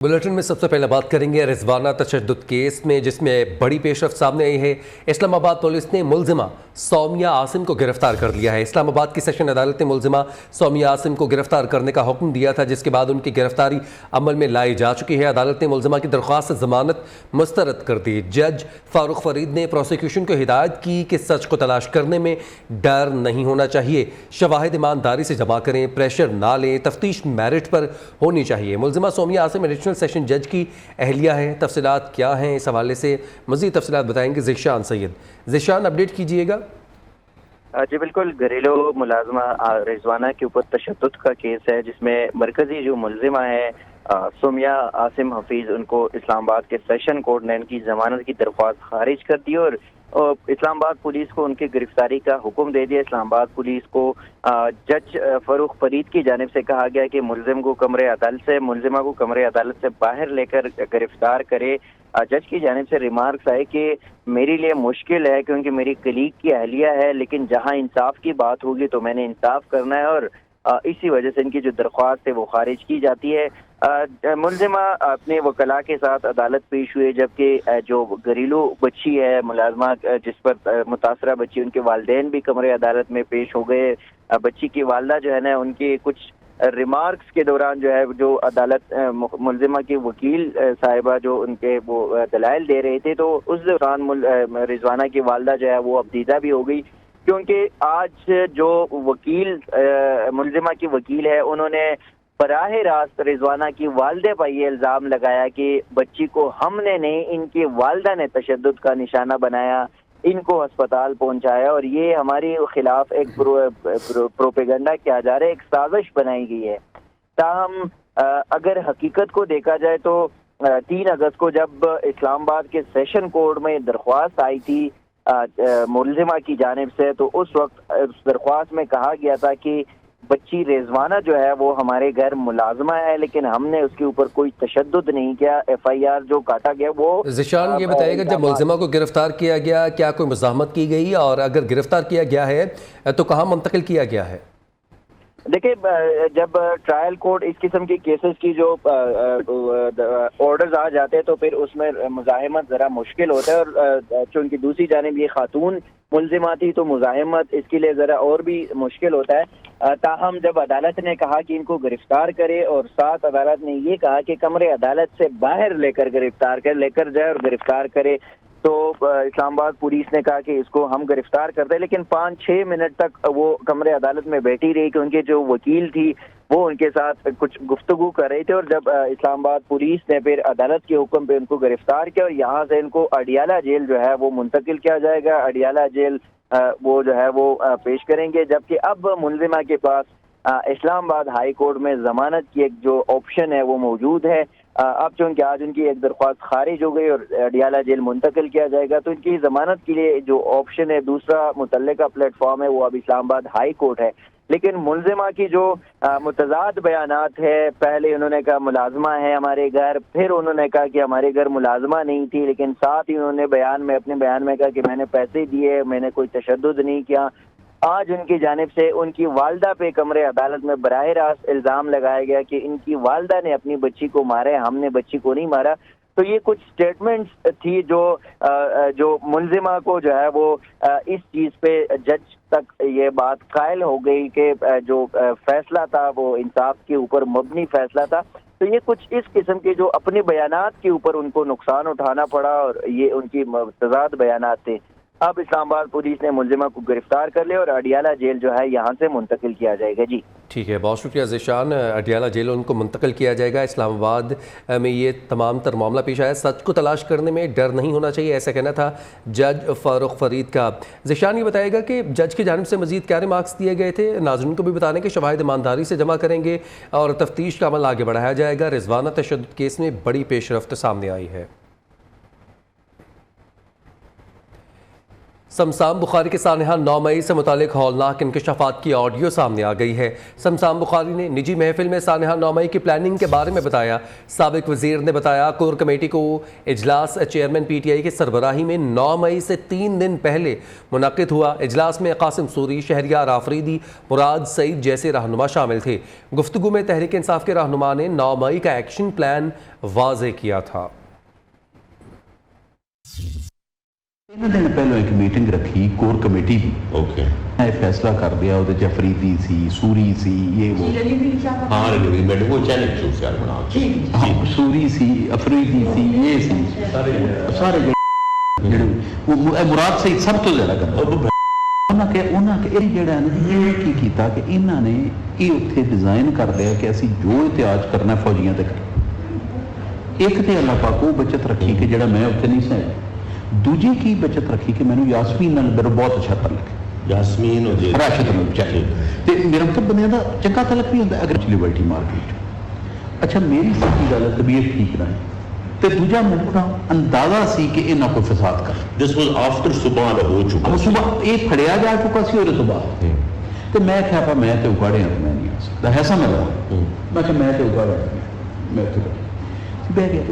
Bulletin में सबसे पहले बात करेंगे रिजवाना तशद्दुद केस में, जिसमें बड़ी पेशरफ्त सामने आई है। इस्लामाबाद पुलिस ने मुलजिमा सौमिया आसिम को गिरफ्तार कर लिया है। इस्लामाबाद की सेशन अदालत ने मुलजिमा सौमिया आसिम को गिरफ्तार करने का हुक्म दिया था, जिसके बाद उनकी गिरफ्तारी अमल में लाई जा चुकी है। अदालत ने मुलजिमा की दरख्वास्त जमानत मुस्तरद कर दी। जज फारूक फरीद ने प्रोसिक्यूशन को हिदायत की कि सच को तलाश करने में डर नहीं होना चाहिए, शवाहिद ईमानदारी से जमा करें, प्रेशर ना लें, तफ्तीश मेरिट पर होनी चाहिए। मुलजिमा सौमिया आसिम एडिशनल सेशन जज की अहलिया है। तफसीलात क्या हैं, इस हवाले से मज़ीद तफसीलात बताएंगे ज़ीशान सैयद। ज़ीशान, अपडेट कीजिएगा। जी बिल्कुल, घरेलू मुलाजमा रिजवाना के ऊपर तशद्दुद का केस है, जिसमें मरकजी जो मुलजिमा है सौमिया आसिम हफीज, उनको इस्लामाबाद के सेशन कोर्ट ने इनकी जमानत की दरख्वास्त खारिज कर दी और इस्लामाबाद पुलिस को उनकी गिरफ्तारी का हुक्म दे दिया। इस्लामाबाद पुलिस को जज फारूक फरीद की जानिब से कहा गया कि मुलजिमा को कमरे अदालत से बाहर लेकर गिरफ्तार करे। जज की जानिब से रिमार्क्स आए कि मेरे लिए मुश्किल है क्योंकि मेरी कलीग की अहलिया है, लेकिन जहां इंसाफ की बात होगी तो मैंने इंसाफ करना है और इसी वजह से इनकी जो दरख्वास्त है वो खारिज की जाती है। मुलजिमा अपने वकला के साथ अदालत पेश हुए, जबकि जो घरेलू बच्ची है मुलाजमा जिस पर मुतासरा बच्ची, उनके वालिदैन भी कमरे अदालत में पेश हो गए। बच्ची की वालदा जो है ना, उनके कुछ रिमार्क्स के दौरान जो है, जो अदालत मुलजिमा की वकील साहिबा जो उनके वो दलाइल दे रहे थे, तो उस दौरान रिजवाना की वालदा जो है वो अबदीदा भी हो गई, क्योंकि आज जो वकील मुलजिमा की वकील है, उन्होंने बराह रास्त रिजवाना की वालदे पर यह इल्ज़ाम लगाया कि बच्ची को हमने नहीं, इनकी वालदा ने तशद्दुद का निशाना बनाया, इनको अस्पताल पहुंचाया और ये हमारे खिलाफ एक प्रोपेगेंडा किया जा रहा है, एक साजिश बनाई गई है। ताहम अगर हकीकत को देखा जाए तो 3 अगस्त को जब इस्लामाबाद के सेशन कोर्ट में दरख्वास्त आई थी मुलजिमा की जानिब से, तो उस वक्त उस दरख्वास्त में कहा गया था कि बच्ची रिजवाना जो है वो हमारे घर मुलाजमा है, लेकिन हमने उसके ऊपर कोई तशद्दुद नहीं किया। FIR जो काटा गया वो। ज़ीशान, ये बताइएगा, जब मुलजिमा को गिरफ्तार किया गया, क्या कोई मुज़ाहमत की गई, और अगर गिरफ्तार किया गया है तो कहाँ मुंतकिल किया गया है? देखिए, जब ट्रायल कोर्ट इस किस्म की केसेस की जो ऑर्डर्स आ जाते हैं तो फिर उसमें मुज़ाहमत ज़रा मुश्किल होता है, और चूंकि दूसरी जानिब ये खातून मुलजिमा थी तो मुज़ाहमत इसके लिए ज़रा और भी मुश्किल होता है। ताहम जब अदालत ने कहा कि इनको गिरफ्तार करे और साथ अदालत ने ये कहा कि कमरे अदालत से बाहर लेकर जाए और गिरफ्तार करे, तो इस्लामाबाद पुलिस ने कहा कि इसको हम गिरफ्तार कर दें, लेकिन 5-6 मिनट तक वो कमरे अदालत में बैठी रही, क्योंकि जो वकील थी वो उनके साथ कुछ गुफ्तगू कर रहे थे। और जब इस्लामाबाद पुलिस ने फिर अदालत के हुक्म पे उनको गिरफ्तार किया और यहाँ से इनको अडियाला जेल जो है वो मुंतकिल किया जाएगा। अडियाला जेल वो जो है वो पेश करेंगे, जबकि अब मुलजिमा के पास इस्लामाबाद हाई कोर्ट में जमानत की एक जो ऑप्शन है वो मौजूद है। अब चूंकि आज उनकी एक दरख्वास्त खारिज हो गई और अडियाला जेल मुंतकिल किया जाएगा, तो इनकी जमानत के लिए जो ऑप्शन है, दूसरा मुतल्लिका प्लेटफॉर्म है, वो अब इस्लामाबाद हाई कोर्ट है। लेकिन मुलजिमा की जो मुतजाद बयानात है, पहले उन्होंने कहा मुलाजमा है हमारे घर, फिर उन्होंने कहा कि हमारे घर मुलाजमा नहीं थी, लेकिन साथ ही उन्होंने अपने बयान में कहा कि मैंने पैसे दिए, मैंने कोई तशद्दुद नहीं किया। आज उनकी जानिब से उनकी वालदा पे कमरे अदालत में बराह रास्त इल्ज़ाम लगाया गया कि इनकी वालदा ने अपनी बच्ची को मारा है, हमने बच्ची को नहीं मारा। तो ये कुछ स्टेटमेंट्स थी जो मुलजिमा को जो है वो इस चीज़ पे जज तक ये बात कायल हो गई कि जो फैसला था वो इंसाफ के ऊपर मबनी फैसला था। तो ये कुछ इस किस्म के जो अपने बयानात के ऊपर उनको नुकसान उठाना पड़ा और ये उनकी तजाद बयानात थे। अब इस्लामाबाद पुलिस ने मुलजिमा को गिरफ्तार कर लिया और अडियाला जेल जो है यहाँ से मुंतकिल किया जाएगा। जी ठीक है, बहुत शुक्रिया ज़ीशान। अडियाला जेल उनको मुंतकिल किया जाएगा। इस्लामाबाद में ये तमाम तर मामला पेश आया। सच को तलाश करने में डर नहीं होना चाहिए, ऐसा कहना था जज फारूक फरीद का। ज़ीशान, ये बताएगा कि जज की जानिब से मज़ीद क्या रिमार्क्स दिए गए थे? नाज़रीन को भी बताने कि शवाहिद ईमानदारी से जमा करेंगे और तफ्तीश का अमल आगे बढ़ाया जाएगा। रिजवाना तशद्दुद केस में बड़ी पेशरफ्त सामने आई है। शमशान बुखारी के सानहा 9 मई से मुतालिक हौलनाक इंकशाफात की ऑडियो सामने आ गई है। शमशान बुखारी ने निजी महफिल में सानहा 9 मई की प्लानिंग के बारे में बताया। साबिक वजीर ने बताया कोर कमेटी को इजलास चेयरमैन PTI की सरबराही में 9 मई से 3 दिन पहले मुनक्किद हुआ। इजलास में कासिम सूरी, शहरियार आफरीदी, मुराद सईद जैसे रहनुमा शामिल थे। गुफ्तगू में तहरीक इंसाफ के रहनुमा ने 9 मई का एक्शन प्लान वाज़े किया था। 3 दिन पहले एक मीटिंग रखी कोर कमेटी की। ओके ਇਹ ਫੈਸਲਾ ਕਰ ਦਿਆ ਉਹਦੇ ਚ ਅਫਰੀਦੀ ਸੀ, ਸੂਰੀ ਸੀ, ਇਹ ਉਹ हाँ रिलीवरी मैडम वो चैनल चूज यार बना ਹਾਂ, ਸੂਰੀ ਸੀ, ਅਫਰੀਦੀ ਸੀ, ਇਹ ਸੀ ਸਾਰੇ ਜਿਹੜੇ ਉਹ ਮੁਰਾਦ ਸਈਦ ਸਭ ਤੋਂ ਜ਼ਿਆਦਾ ਕਰਦਾ। ਉਹਨਾਂ ਕਿ ਇਹ ਜਿਹੜਾ ਹੈ ਨਾ ਇਹ ਕੀ ਕੀਤਾ ਕਿ ਇਹਨਾਂ ਨੇ ਇਹ ਉੱਥੇ ਡਿਜ਼ਾਈਨ ਕਰ ਲਿਆ ਕਿ ਅਸੀਂ ਜੋ ਇਤਿਹਾਜ ਕਰਨਾ ਫੌਜੀਆਂ ਤੇ ਕਰ। ਇੱਕ ਤੇ ਅੱਲਾਹ ਪਾਕ ਉਹ ਬਚਤ ਰੱਖੀ ਕਿ ਜਿਹੜਾ ਮੈਂ ਉੱਥੇ ਨਹੀਂ ਸੀ। ਦੂਜੀ ਕੀ ਬਚਤ ਰੱਖੀ ਕਿ ਮੈਨੂੰ ਯਾਸਮੀਨ ਨਾਲ ਮੇਰਾ ਬਹੁਤ ਅੱਛਾ ਤਲਕ ਹੈ। यास्मीन और जे ਰਾਸ਼ਦ ਨੂੰ ਚਾਹੀਏ ਤੇ ਮੇਰਾ ਤਾਂ ਬੰਦਿਆਂ ਦਾ ਚੰਗਾ ਤਲਕ ਵੀ ਹੁੰਦਾ ਅਗਰ ਲਿਬਰਟੀ ਮਾਰਕੀਟ। ਅੱਛਾ ਮੇਰੀ ਸੱਚੀ ਗੱਲ ਹੈ ਤਬੀਅਤ ਠੀਕ ਨਾ ਤੇ ਦੂਜਾ ਮੈਨੂੰ ਨਾ ਅੰਦਾਜ਼ਾ ਸੀ ਕਿ ਇਹਨਾਂ ਕੋਈ ਫਸਾਦ ਕਰ। दिस वाज आफ्टर सुबह हो चुका ਅਬ ਸੁਬਹ ਇਹ ਫੜਿਆ ਜਾ ਚੁੱਕਾ ਸੀ ਉਹਦੇ ਤੋਂ ਬਾਅਦ ਤੇ ਮੈਂ ਕਿਹਾ ਪਾ ਮੈਂ ਤੇ ਉਗਾੜਿਆ ਮੈਂ ਨਹੀਂ ਆ ਸਕਦਾ ਐਸਾ ਮੈਂ ਮੈਂ ਕਿਹਾ ਮੈਂ ਤੇ ਉਗਾੜਿਆ ਮੈਂ ਤੇ ਬਹਿ ਗਿਆ।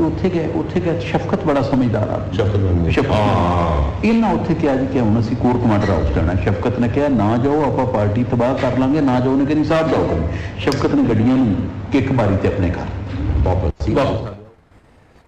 ਉੱਥੇ ਗਏ ਸ਼ਫਕਤ ਬੜਾ ਸਮਝਦਾਰ ਆਦਮੀ ਸ਼ਫਕਤ ਇਹਨਾਂ ਉੱਥੇ ਕਿਹਾ ਜੀ ਕਿ ਹੁਣ ਅਸੀਂ ਕੋਰ ਕਮਾਂਡਰ ਹਾਊਸ ਜਾਣਾ। ਸ਼ਫਕਤ ਨੇ ਕਿਹਾ ਨਾ ਜਾਓ ਆਪਾਂ ਪਾਰਟੀ ਤਬਾਹ ਕਰ ਲਾਂਗੇ, ਨਾ ਜਾਓ। ਉਹਨੇ ਕਹਿੰਦੀ ਸਾਹਿਬ ਜਾਓ ਕਰੀ। ਸ਼ਫਕਤ ਨੇ ਗੱਡੀਆਂ ਨੂੰ ਕਿੱਕ ਮਾਰੀ ਤੇ ਆਪਣੇ ਘਰ ਵਾਪਸ।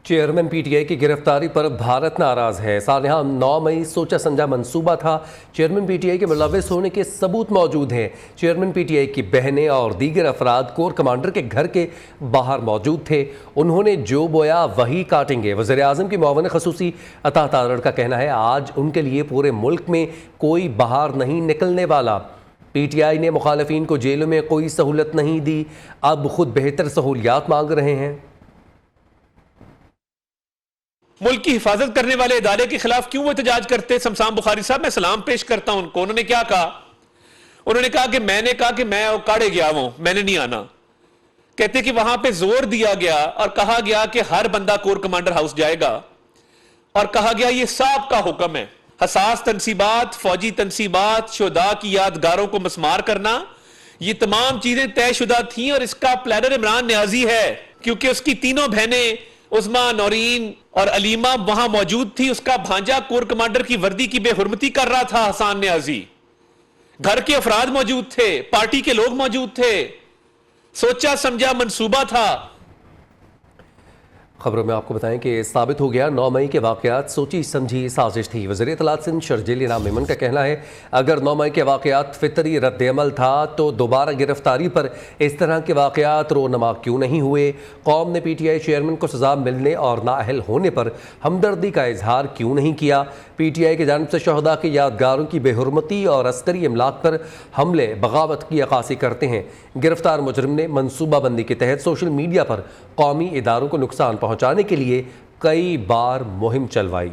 चेयरमैन PTI की गिरफ्तारी पर भारत नाराज है। सानहा 9 मई सोचा समझा मंसूबा था। चेयरमैन PTI के मुलविस होने के सबूत मौजूद हैं। चेयरमैन PTI की बहनें और दीगर अफराद कोर कमांडर के घर के बाहर मौजूद थे। उन्होंने जो बोया वही काटेंगे। वज़ीर-ए-आज़म की मुआविन ख़ुसूसी अता तारड़ का कहना है आज उनके लिए पूरे मुल्क में कोई बाहर नहीं निकलने वाला। PTI ने मुखालिफिन को जेलों में कोई सहूलत नहीं दी, अब खुद बेहतर सहूलियात मांग रहे हैं। मुल्क की हिफाजत करने वाले इदारे के खिलाफ क्यों वो एहतजाज करते? शमशान बुखारी साहब, मैं सलाम पेश करता हूं उनको। उन्होंने क्या कहा? उन्होंने कहा कि मैंने कहा कि मैं उकाड़े गया हूं, मैंने नहीं आना। कहते कि वहां पे जोर दिया गया और कहा गया कि हर बंदा कोर कमांडर हाउस जाएगा और कहा गया ये साहब का हुक्म है। हसास तनसीबात, फौजी तनसीबात, शुहदा की यादगारों को मस्मार करना, ये तमाम चीजें तयशुदा थी और इसका प्लानर इमरान न्याजी है क्योंकि उसकी तीनों बहनें उस्मा, नौरीन और अलीमा वहां मौजूद थी। उसका भांजा कोर कमांडर की वर्दी की बेहुरमती कर रहा था हसान न्याजी। घर के अफराद मौजूद थे, पार्टी के लोग मौजूद थे, सोचा समझा मंसूबा था। खबरों में आपको बताएं कि साबित हो गया 9 मई के वाक़यात सोची समझी साजिश थी। वज़ीर इत्तलात सिंध शर्जील इनाम मेमन का कहना है अगर 9 मई के वाक़यात फितरी रद्द-ए-अमल था तो दोबारा गिरफ्तारी पर इस तरह के वाक़यात रोनमा क्यों नहीं हुए? कौम ने PTI चेयरमैन को सज़ा मिलने और नाअहल होने पर हमदर्दी का इजहार क्यों नहीं किया? PTI की जानिब से शहदा के यादगारों की बेहुरमती और अस्करी इमलाक पर हमले बगावत की अक्कासी करते हैं। गिरफ्तार मुजरिम ने मनसूबाबंदी के तहत सोशल मीडिया पर कौमी इदारों को नुकसान पहुंचाने के लिए कई बार मुहिम चलवाई।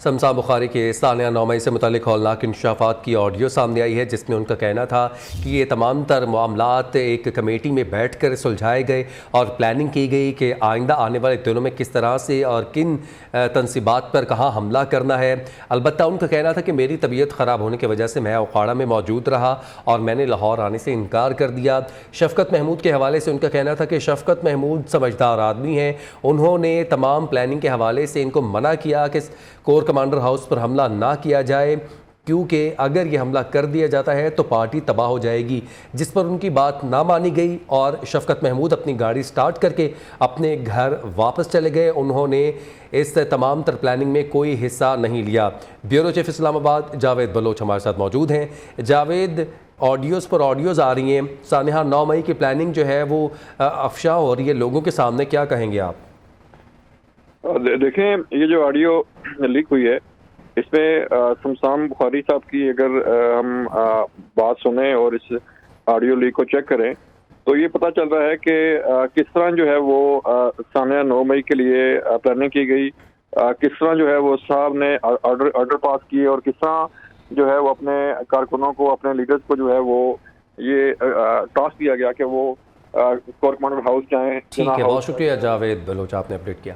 शमशान बुखारी के सानिया 9 मई से मुतालिक हौलनाक इंकशाफात की ऑडियो सामने आई है जिसमें उनका कहना था कि ये तमाम तर मामलात एक कमेटी में बैठ कर सुलझाए गए और प्लानिंग की गई कि आइंदा आने वाले दिनों में किस तरह से और किन तनसीबात पर कहाँ हमला करना है। अलबत्ता उनका कहना था कि मेरी तबीयत ख़राब होने की वजह से मैं उखाड़ा में मौजूद रहा और मैंने लाहौर आने से इनकार कर दिया। शफ़क़त महमूद के हवाले से उनका कहना था कि शफ़क़त महमूद समझदार आदमी हैं, उन्होंने तमाम प्लानिंग के हवाले से इनको मना किया कि कोर कमांडर हाउस पर हमला ना किया जाए क्योंकि अगर ये हमला कर दिया जाता है तो पार्टी तबाह हो जाएगी, जिस पर उनकी बात ना मानी गई और शफ़क़त महमूद अपनी गाड़ी स्टार्ट करके अपने घर वापस चले गए। उन्होंने इस तमाम तर प्लानिंग में कोई हिस्सा नहीं लिया। ब्यूरो चीफ इस्लामाबाद जावेद बलोच हमारे साथ मौजूद हैं। जावेद, ऑडियोज़ पर ऑडियोज़ आ रही हैं, सानिहा 9 मई की प्लानिंग जो है वो अफशा हो रही है लोगों के सामने, क्या कहेंगे आप? देखें, ये जो ऑडियो लीक हुई है इसमें शमशान बुखारी साहब की अगर हम बात सुने और इस ऑडियो लीक को चेक करें तो ये पता चल रहा है कि किस तरह जो है वो सानिया 9 मई के लिए प्लानिंग की गई, किस तरह जो है वो साहब ने ऑर्डर पास किए और किस तरह जो है वो अपने कारकुनों को, अपने लीडर्स को जो है वो ये टास्क दिया गया कि वो कोर कमांडर हाउस जाएं। ठीक है, बहुत शुक्रिया जावेद बलोच, आपने अपडेट किया।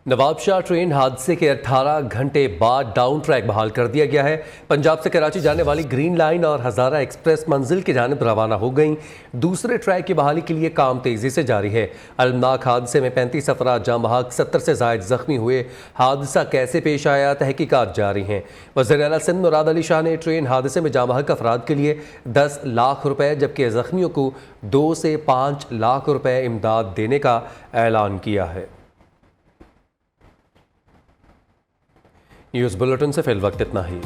नवाबशाह ट्रेन हादसे के 18 घंटे बाद डाउन ट्रैक बहाल कर दिया गया है। पंजाब से कराची जाने वाली ग्रीन लाइन और हज़ारा एक्सप्रेस मंजिल की जानिब रवाना हो गई। दूसरे ट्रैक की बहाली के लिए काम तेज़ी से जारी है। अलमनाक हादसे में 35 अफराद जाँ बहक, 70 से ज़ायद ज़ख्मी हुए। हादसा कैसे पेश आया, तहकीकात जारी हैं। वज़ीर आला सिंध मुराद अली शाह ने ट्रेन हादसे में जाँ बहक अफराद के लिए 10 लाख रुपए जबकि ज़ख्मियों को 2 से 5 लाख रुपए इमदाद देने का ऐलान किया है। न्यूज़ बुलेटिन से फिल वक्त इतना ही।